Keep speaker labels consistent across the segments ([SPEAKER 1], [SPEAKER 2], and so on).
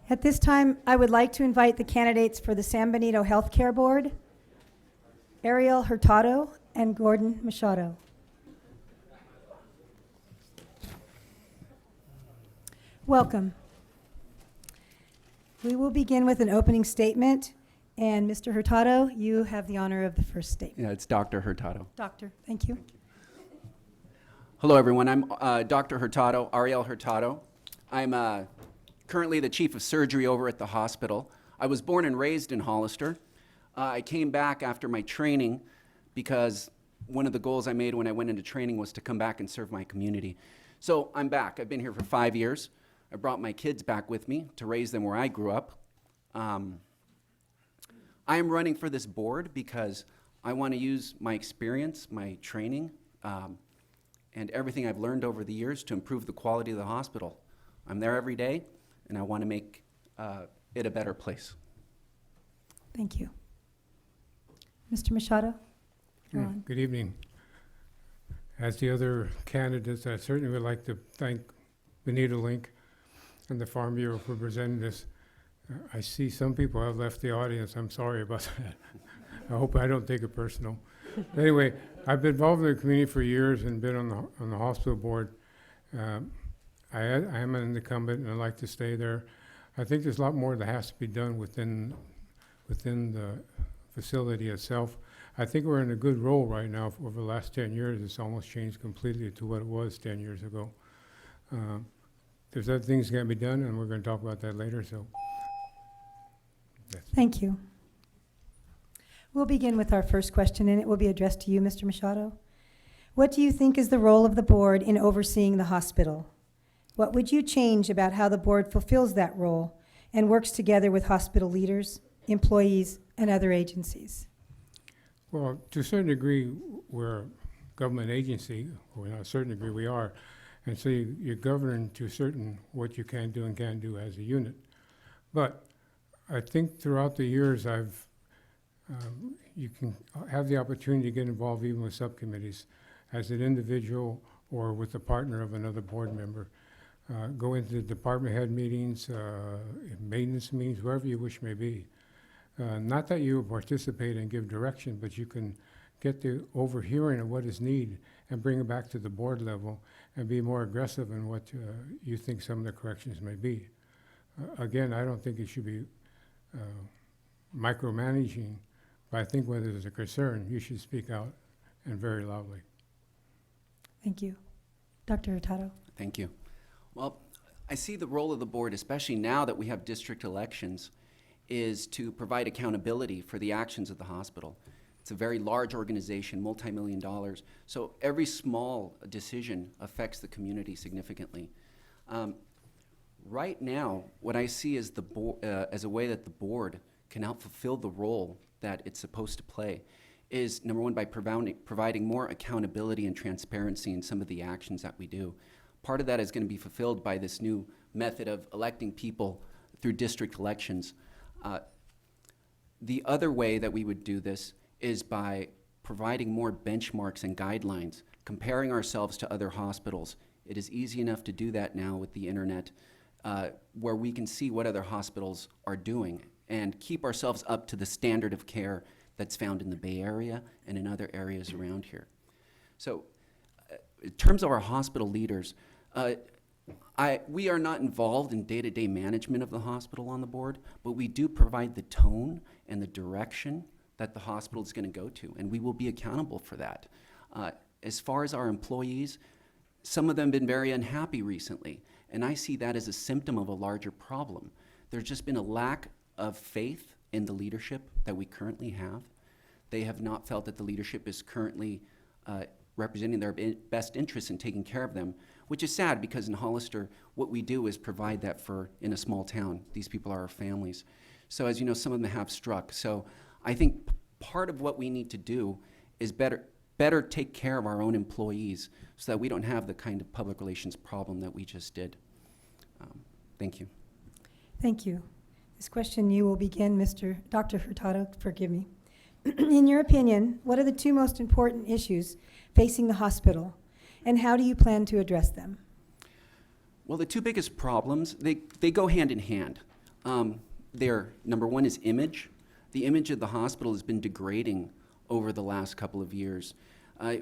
[SPEAKER 1] At this time, I would like to invite the candidates for the San Benito Healthcare Board, Ariel Hurtado and Gordon Machado. Welcome. We will begin with an opening statement, and Mr. Hurtado, you have the honor of the first statement.
[SPEAKER 2] Yeah, it's Dr. Hurtado.
[SPEAKER 1] Doctor, thank you.
[SPEAKER 2] Hello, everyone. I'm Dr. Hurtado, Ariel Hurtado. I'm currently the chief of surgery over at the hospital. I was born and raised in Hollister. I came back after my training because one of the goals I made when I went into training was to come back and serve my community. So I'm back. I've been here for 5 years. I brought my kids back with me to raise them where I grew up. I am running for this board because I want to use my experience, my training, and everything I've learned over the years to improve the quality of the hospital. I'm there every day, and I want to make it a better place.
[SPEAKER 1] Thank you. Mr. Machado, you're on.
[SPEAKER 3] Good evening. As the other candidates, I certainly would like to thank BenitoLink and the Farm Bureau for presenting this. I see some people have left the audience. I'm sorry about that. I hope I don't take it personal. Anyway, I've been involved in the community for years and been on the hospital board. I am an incumbent and I'd like to stay there. I think there's a lot more that has to be done within the facility itself. I think we're in a good role right now. Over the last 10 years, it's almost changed completely to what it was 10 years ago. There's other things that can be done, and we're going to talk about that later. So,
[SPEAKER 1] Thank you. We'll begin with our first question, and it will be addressed to you, Mr. Machado. What do you think is the role of the board in overseeing the hospital? What would you change about how the board fulfills that role and works together with hospital leaders, employees, and other agencies?
[SPEAKER 3] Well, to a certain degree, we're a government agency, or to a certain degree we are, and so you're governed to certain what you can do and can't do as a unit. But I think throughout the years, you can have the opportunity to get involved even with subcommittees as an individual or with a partner of another board member. Go into the department head meetings, maintenance meetings, wherever you wish may be. Not that you participate and give direction, but you can get the overhearing of what is needed and bring it back to the board level and be more aggressive in what you think some of the corrections may be. Again, I don't think it should be micromanaging, but I think whether there's a concern, you should speak out and very loudly.
[SPEAKER 1] Thank you. Dr. Hurtado.
[SPEAKER 2] Thank you. Well, I see the role of the board, especially now that we have district elections, is to provide accountability for the actions of the hospital. It's a very large organization, multi-million dollars, so every small decision affects the community significantly. Right now, what I see is as a way that the board can help fulfill the role that it's supposed to play is, number one, by providing more accountability and transparency in some of the actions that we do. Part of that is going to be fulfilled by this new method of electing people through district elections. The other way that we would do this is by providing more benchmarks and guidelines, comparing ourselves to other hospitals. It is easy enough to do that now with the internet, where we can see what other hospitals are doing and keep ourselves up to the standard of care that's found in the Bay Area and in other areas around here. So in terms of our hospital leaders, we are not involved in day-to-day management of the hospital on the board, but we do provide the tone and the direction that the hospital is going to go to, and we will be accountable for that. As far as our employees, some of them have been very unhappy recently, and I see that as a symptom of a larger problem. There's just been a lack of faith in the leadership that we currently have. They have not felt that the leadership is currently representing their best interests in taking care of them, which is sad because in Hollister, what we do is provide that in a small town. These people are our families. So as you know, some of them have struck. So I think part of what we need to do is better take care of our own employees so that we don't have the kind of public relations problem that we just did. Thank you.
[SPEAKER 1] Thank you. This question you will begin, Dr. Hurtado, forgive me. In your opinion, what are the two most important issues facing the hospital, and how do you plan to address them?
[SPEAKER 2] Well, the two biggest problems, they go hand in hand. Their number one is image. The image of the hospital has been degrading over the last couple of years.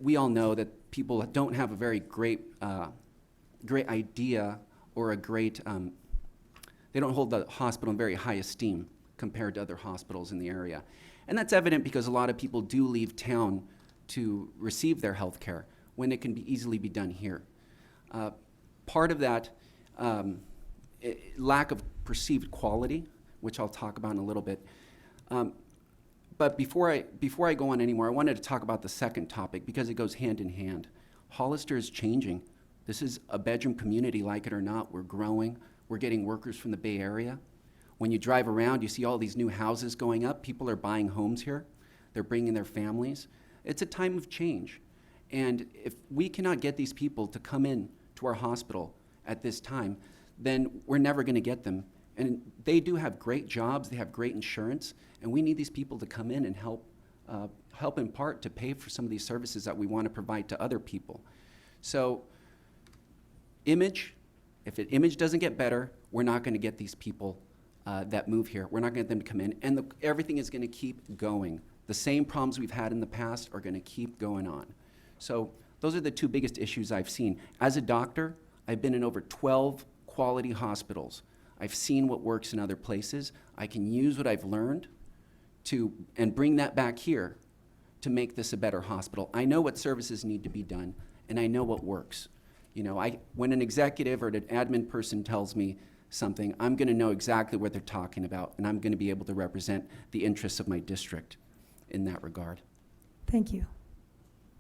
[SPEAKER 2] We all know that people don't have a very great idea or a great, they don't hold the hospital in very high esteem compared to other hospitals in the area. And that's evident because a lot of people do leave town to receive their health care when it can easily be done here. Part of that lack of perceived quality, which I'll talk about in a little bit. But before I go on anymore, I wanted to talk about the second topic because it goes hand in hand. Hollister is changing. This is a bedroom community, like it or not. We're growing. We're getting workers from the Bay Area. When you drive around, you see all these new houses going up. People are buying homes here. They're bringing their families. It's a time of change. And if we cannot get these people to come in to our hospital at this time, then we're never going to get them. And they do have great jobs. They have great insurance. And we need these people to come in and help in part to pay for some of these services that we want to provide to other people. So image, if image doesn't get better, we're not going to get these people that move here. We're not going to get them to come in. And everything is going to keep going. The same problems we've had in the past are going to keep going on. So those are the two biggest issues I've seen. As a doctor, I've been in over 12 quality hospitals. I've seen what works in other places. I can use what I've learned and bring that back here to make this a better hospital. I know what services need to be done, and I know what works. You know, when an executive or an admin person tells me something, I'm going to know exactly what they're talking about, and I'm going to be able to represent the interests of my district in that regard.
[SPEAKER 1] Thank you.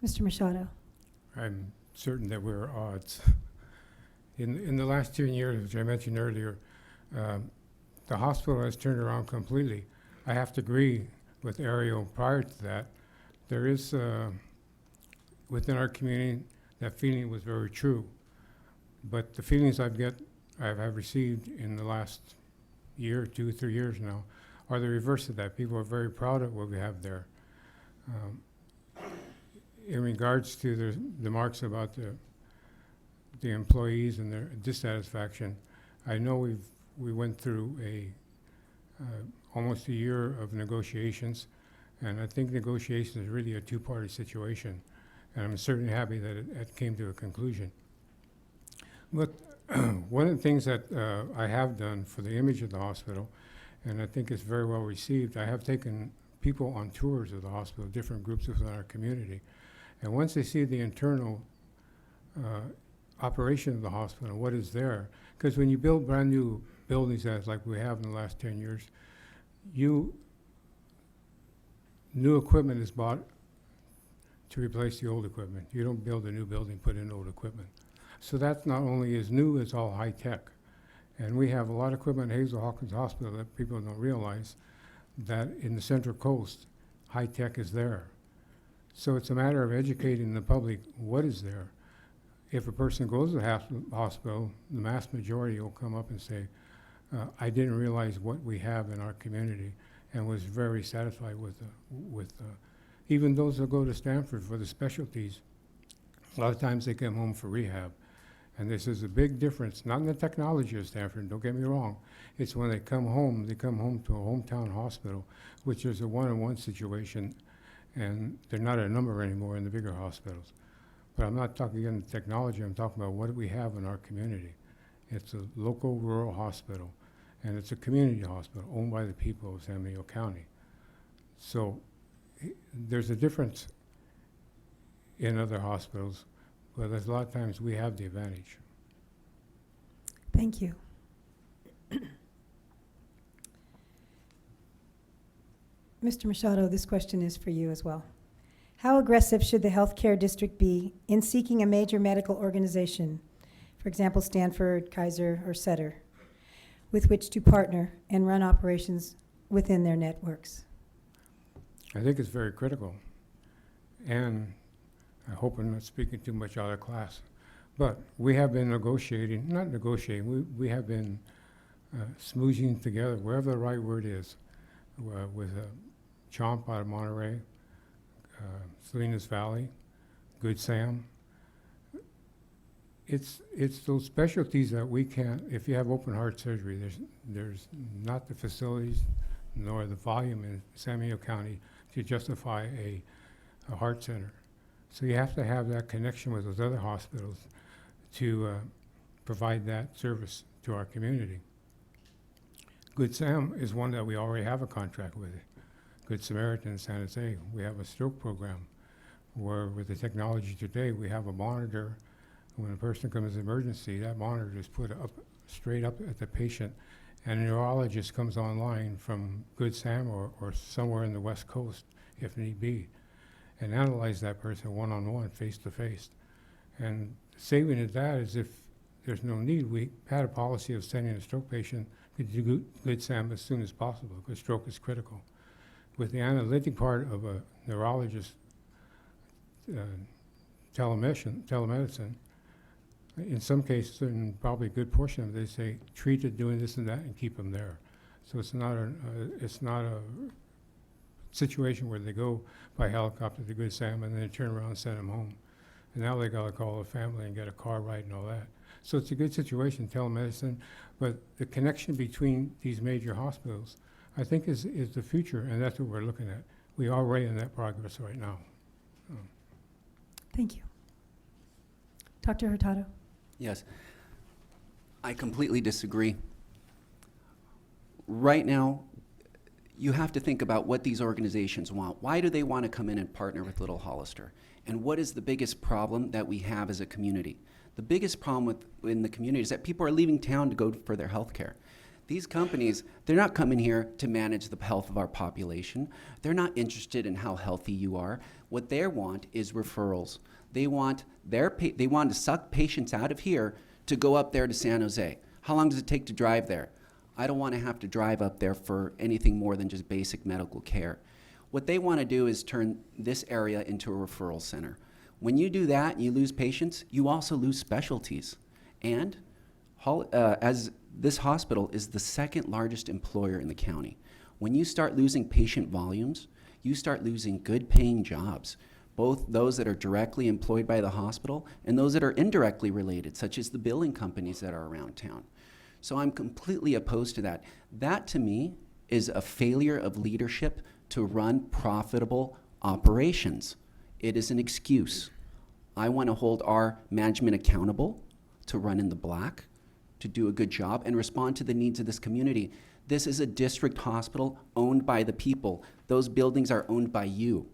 [SPEAKER 1] Mr. Machado.
[SPEAKER 3] I'm certain that we're at odds. In the last 10 years, which I mentioned earlier, the hospital has turned around completely. I have to agree with Ariel. Prior to that, there is, within our community, that feeling was very true. But the feelings I've received in the last year, 2 or 3 years now, are the reverse of that. People are very proud of what we have there. In regards to the remarks about the employees and their dissatisfaction, I know we went through almost a year of negotiations, and I think negotiations is really a two-party situation, and I'm certainly happy that it came to a conclusion. But one of the things that I have done for the image of the hospital, and I think it's very well received, I have taken people on tours of the hospital, different groups within our community, and once they see the internal operation of the hospital, what is there, because when you build brand new buildings as like we have in the last 10 years, new equipment is bought to replace the old equipment. You don't build a new building, put in old equipment. So that not only is new, it's all high tech. And we have a lot of equipment at Hazel Hawkins Hospital that people don't realize that in the Central Coast, high tech is there. So it's a matter of educating the public what is there. If a person goes to the hospital, the mass majority will come up and say, I didn't realize what we have in our community, and was very satisfied with even those that go to Stanford for the specialties. A lot of times they come home for rehab. And this is a big difference, not in the technology of Stanford, don't get me wrong. It's when they come home to a hometown hospital, which is a one-on-one situation, and they're not a number anymore in the bigger hospitals. But I'm not talking again technology, I'm talking about what do we have in our community. It's a local rural hospital, and it's a community hospital owned by the people of San Benito County. So there's a difference in other hospitals, but there's a lot of times we have the advantage.
[SPEAKER 1] Thank you. Mr. Machado, this question is for you as well. How aggressive should the healthcare district be in seeking a major medical organization, for example, Stanford, Kaiser, or Sutter, with which to partner and run operations within their networks?
[SPEAKER 3] I think it's very critical. And I hope I'm not speaking too much out of class, but we have been not negotiating, we have been smoothing together, wherever the right word is, with Chomp out of Monterey, Salinas Valley, Good Sam. it's those specialties that we can't, if you have open heart surgery, there's not the facilities nor the volume in San Benito County to justify a heart center. So you have to have that connection with those other hospitals to provide that service to our community. Good Sam is one that we already have a contract with. Good Samaritan in San Jose, we have a stroke program where with the technology today, we have a monitor. When a person comes in emergency, that monitor is put up straight up at the patient, and a neurologist comes online from Good Sam or somewhere in the West Coast, if need be, and analyze that person one-on-one, face-to-face. And saving of that is if there's no need, we had a policy of sending a stroke patient to do Good Sam as soon as possible, because stroke is critical. With the analytic part of a neurologist telemedicine, in some cases, and probably a good portion of it, they say, treat it, doing this and that, and keep them there. So it's not a situation where they go by helicopter to Good Sam and then they turn around and send them home. And now they gotta call the family and get a car ride and all that. So it's a good situation, telemedicine, but the connection between these major hospitals, I think is the future, and that's what we're looking at. We are already in that progress right now.
[SPEAKER 1] Thank you. Dr. Hurtado.
[SPEAKER 2] Yes. I completely disagree. Right now, you have to think about what these organizations want. Why do they want to come in and partner with Little Hollister? And what is the biggest problem that we have as a community? The biggest problem in the community is that people are leaving town to go for their health care. These companies, they're not coming here to manage the health of our population. They're not interested in how healthy you are. What they want is referrals. They want to suck patients out of here to go up there to San Jose. How long does it take to drive there? I don't want to have to drive up there for anything more than just basic medical care. What they want to do is turn this area into a referral center. When you do that and you lose patients, you also lose specialties. And as this hospital is the second largest employer in the county, when you start losing patient volumes, you start losing good paying jobs, both those that are directly employed by the hospital and those that are indirectly related, such as the billing companies that are around town. So I'm completely opposed to that. That to me is a failure of leadership to run profitable operations. It is an excuse. I want to hold our management accountable to run in the black, to do a good job and respond to the needs of this community. This is a district hospital owned by the people. Those buildings are owned by you,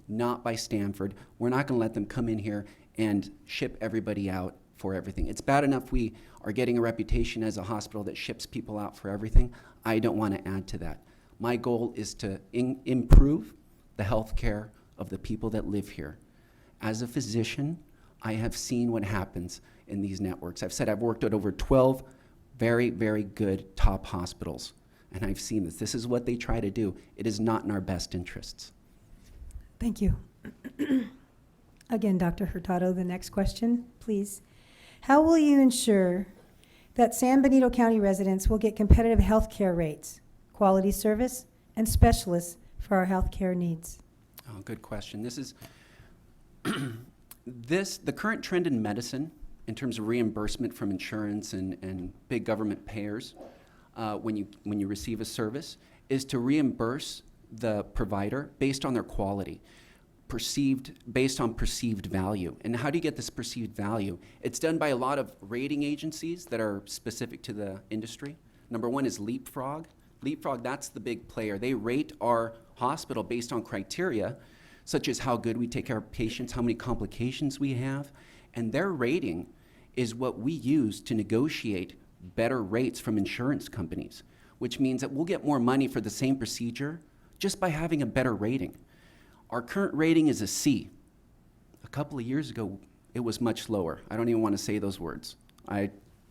[SPEAKER 2] not by Stanford. We're not going to let them come in here and ship everybody out for everything. It's bad enough we are getting a reputation as a hospital that ships people out for everything. I don't want to add to that. My goal is to improve the health care of the people that live here. As a physician, I have seen what happens in these networks. I've said I've worked at over 12 very, very good top hospitals, and I've seen this. This is what they try to do. It is not in our best interests.
[SPEAKER 1] Thank you. Again, Dr. Hurtado, the next question, please. How will you ensure that San Benito County residents will get competitive health care rates, quality service, and specialists for our health care needs?
[SPEAKER 2] Oh, good question. This is the current trend in medicine in terms of reimbursement from insurance and big government payers when you receive a service is to reimburse the provider based on their quality, based on perceived value. And how do you get this perceived value? It's done by a lot of rating agencies that are specific to the industry. Number one is Leapfrog. Leapfrog, that's the big player. They rate our hospital based on criteria such as how good we take care of patients, how many complications we have, and their rating is what we use to negotiate better rates from insurance companies, which means that we'll get more money for the same procedure just by having a better rating. Our current rating is a C. A couple of years ago, it was much lower. I don't even want to say those words.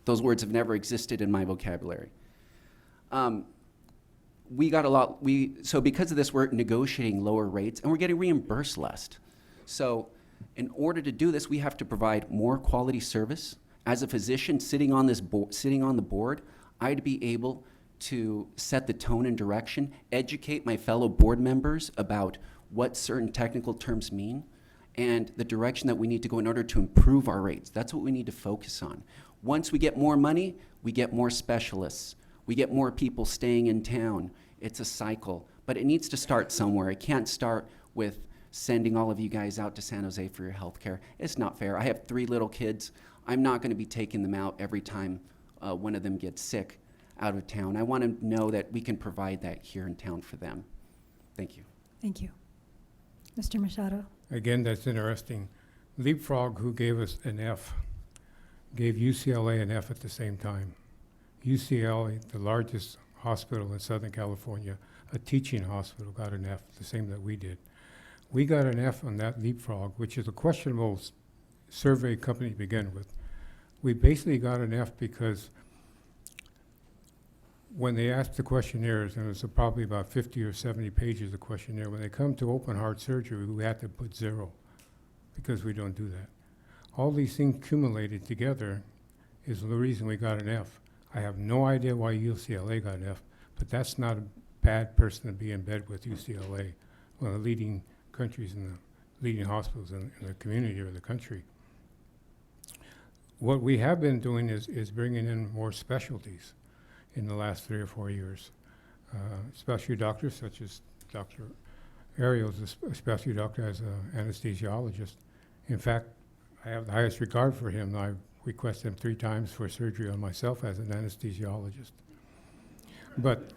[SPEAKER 2] Those words have never existed in my vocabulary. So because of this, we're negotiating lower rates and we're getting reimbursed less. So in order to do this, we have to provide more quality service. As a physician sitting on the board, I'd be able to set the tone and direction, educate my fellow board members about what certain technical terms mean, and the direction that we need to go in order to improve our rates. That's what we need to focus on. Once we get more money, we get more specialists. We get more people staying in town. It's a cycle, but it needs to start somewhere. It can't start with sending all of you guys out to San Jose for your health care. It's not fair. I have 3 little kids. I'm not going to be taking them out every time one of them gets sick out of town. I want to know that we can provide that here in town for them. Thank you.
[SPEAKER 1] Thank you. Mr. Machado?
[SPEAKER 3] Again, that's interesting. Leapfrog, who gave us an F, gave UCLA an F at the same time. UCLA, the largest hospital in Southern California, a teaching hospital, got an F, the same that we did. We got an F on that Leapfrog, which is a questionable survey company to begin with. We basically got an F because when they asked the questionnaires, and it was probably about 50 or 70 pages of questionnaire, when they come to open heart surgery, we had to put 0 because we don't do that. All these things accumulated together is the reason we got an F. I have no idea why UCLA got an F, but that's not a bad person to be in bed with UCLA, one of the leading countries and the leading hospitals in the community or the country. What we have been doing is bringing in more specialties in the last 3 or 4 years. Specialty doctors, such as Dr. Ariel's a specialty doctor as an anesthesiologist. In fact, I have the highest regard for him. I requested him 3 times for surgery on myself as an anesthesiologist. But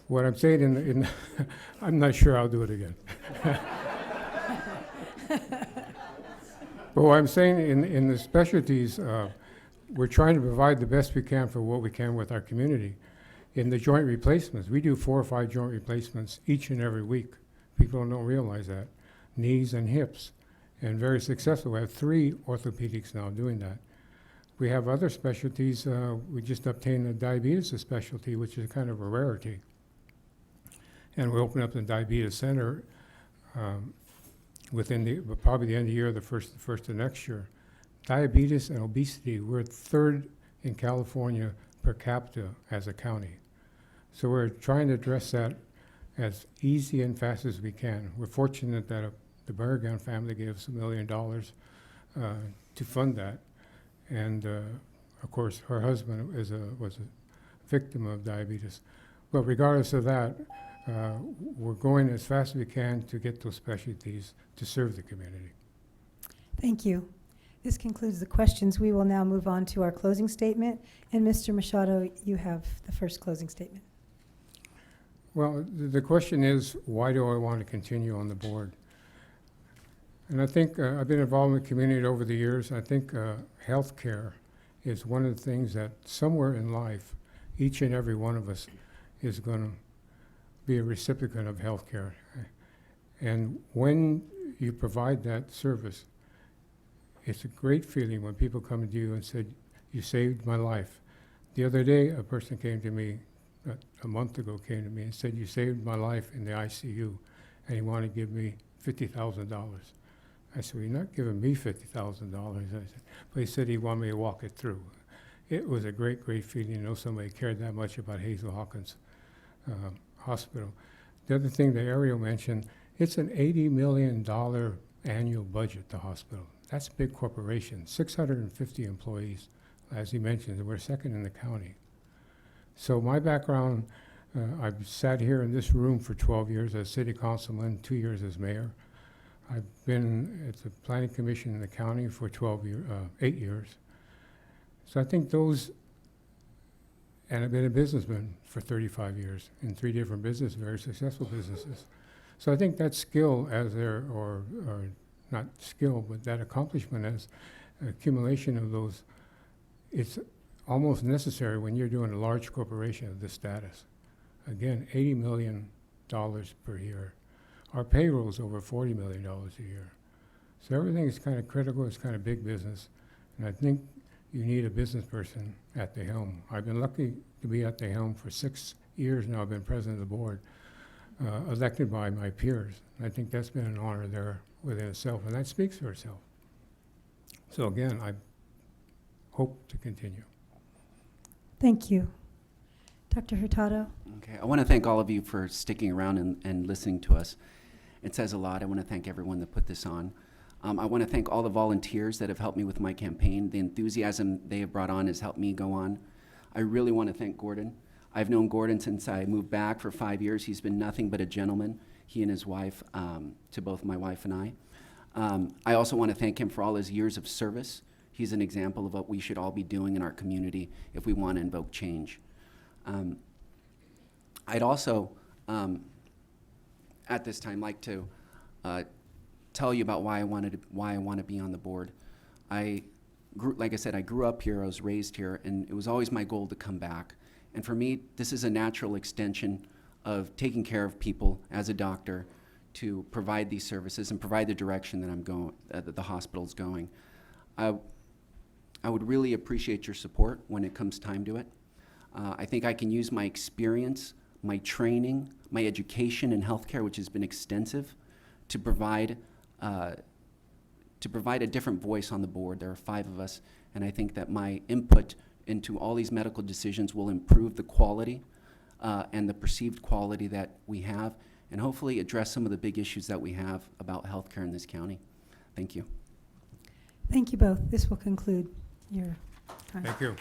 [SPEAKER 3] what I'm saying I'm not sure I'll do it again. But what I'm saying in the specialties, we're trying to provide the best we can for what we can with our community. In the joint replacements, we do 4 or 5 joint replacements each and every week. People don't realize that. Knees and hips, and very successful. We have 3 orthopedics now doing that. We have other specialties. We just obtained a diabetes specialty, which is kind of a rarity. And we opened up the diabetes center within probably the end of the year, the first of next year. Diabetes and obesity, we're 3rd in California per capita as a county. So we're trying to address that as easy and fast as we can. We're fortunate that the Barragan family gave us $1 million to fund that. And of course, her husband was a victim of diabetes. But regardless of that, we're going as fast as we can to get those specialties to serve the community.
[SPEAKER 1] Thank you. This concludes the questions. We will now move on to our closing statement. And Mr. Machado, you have the first closing statement.
[SPEAKER 3] Well, the question is, why do I want to continue on the board? And I think I've been involved in the community over the years. I think healthcare is one of the things that somewhere in life, each and every one of us is going to be a recipient of healthcare. And when you provide that service, it's a great feeling when people come to you and said, you saved my life. The other day, a person came to me, a month ago came to me and said, you saved my life in the ICU, and he wanted to give me $50,000. I said, well, you're not giving me $50,000. But he said he wanted me to walk it through. It was a great, great feeling to know somebody cared that much about Hazel Hawkins Hospital. The other thing that Ariel mentioned, it's an $80 million annual budget, the hospital. That's a big corporation, 650 employees, as he mentioned, and we're 2nd in the county. So my background, I've sat here in this room for 12 years as city councilman, 2 years as mayor. I've been at the planning commission in the county for 8 years. So I think those, and I've been a businessman for 35 years in 3 different businesses, very successful businesses. So I think that skill or not skill, but that accomplishment as accumulation of those, it's almost necessary when you're doing a large corporation of this status. Again, $80 million per year. Our payroll is over $40 million a year. So everything is kind of critical, it's kind of big business. And I think you need a business person at the helm. I've been lucky to be at the helm for 6 years now. I've been president of the board, elected by my peers. I think that's been an honor there within itself, and that speaks for itself. So again, I hope to continue.
[SPEAKER 1] Thank you. Dr. Hurtado?
[SPEAKER 2] Okay, I want to thank all of you for sticking around and listening to us. It says a lot. I want to thank everyone that put this on. I want to thank all the volunteers that have helped me with my campaign. The enthusiasm they have brought on has helped me go on. I really want to thank Gordon. I've known Gordon since I moved back for 5 years. He's been nothing but a gentleman, he and his wife, to both my wife and I. I also want to thank him for all his years of service. He's an example of what we should all be doing in our community if we want to invoke change. I'd also, at this time, like to tell you about why I want to be on the board. Like I said, I grew up here, I was raised here, and it was always my goal to come back. And for me, this is a natural extension of taking care of people as a doctor to provide these services and provide the direction that I'm going, that the hospital's going. I would really appreciate your support when it comes time to it. I think I can use my experience, my training, my education in healthcare, which has been extensive, to provide a different voice on the board. There are 5 of us, and I think that my input into all these medical decisions will improve the quality and the perceived quality that we have, and hopefully address some of the big issues that we have about healthcare in this county. Thank you.
[SPEAKER 1] Thank you both. This will conclude your time.
[SPEAKER 3] Thank you.